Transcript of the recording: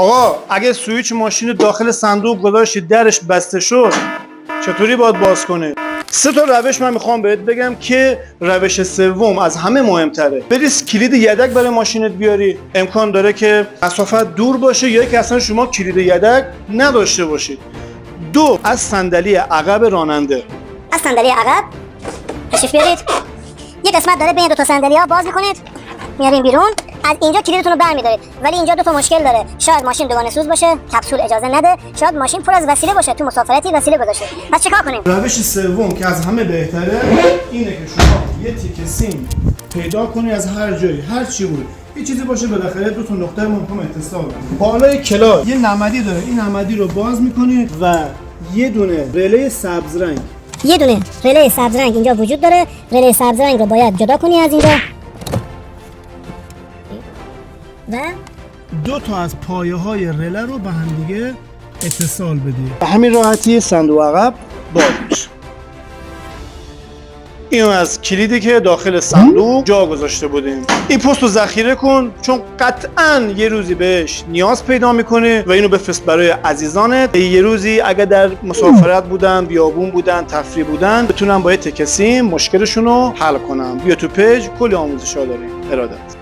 آقا اگه سویچ ماشین رو داخل صندوق گذاشتی درش بسته شد چطوری باید باز کنه؟ 3 تا روش من میخوام بهت بگم که روش سوم از همه مهمتره. بریز کلید یدک برای ماشینت بیاری. امکان داره که مسافت دور باشه یا که اصلا شما کلید یدک نداشته باشید. 2 از صندلی عقب راننده. از صندلی عقب تشریف بیارید. یه قسمت داره بین 2 تا صندلی ها باز میکنید، میارین بیرون. از اینجا کلیدتون رو برمی‌دارید، ولی اینجا 2 تا مشکل داره. شاید ماشین دوگانه سوز باشه، کپسول اجازه نده، شاید ماشین پر از وسیله باشه، تو مسافرتی وسیله گذاشته. پس چیکار کنیم؟ روش سوم که از همه بهتره اینه که شما یه تیکه سیم پیدا کنی از هر جایی، هر چی بود. یه چیزی باشه بالاخره 2 تا نقطه ممکن اتصال کنه. بالای کلاس یه نمدی داره، این نمدی رو باز می‌کنید و یه دونه رله سبز رنگ. یه دونه رله سبز رنگ اینجا وجود داره. رله سبز رنگ رو باید جدا کنی از اینجا. و 2 تا از پایه‌های رله رو به هم دیگه اتصال بدی. به همین راحتی صندوق عقب باز میشه. اینو از کلیدی که داخل صندوق جا گذاشته بودیم. این پست رو ذخیره کن چون قطعاً یه روزی بهش نیاز پیدا میکنه و اینو بفرست برای عزیزانت. یه روزی اگه در مسافرت بودن، بیابون بودن، تفریح بودن، بتونن با یه تکه سیم مشکلشون رو حل کنن. بیا تو پیج کلی آموزش‌ها داریم. ارادت.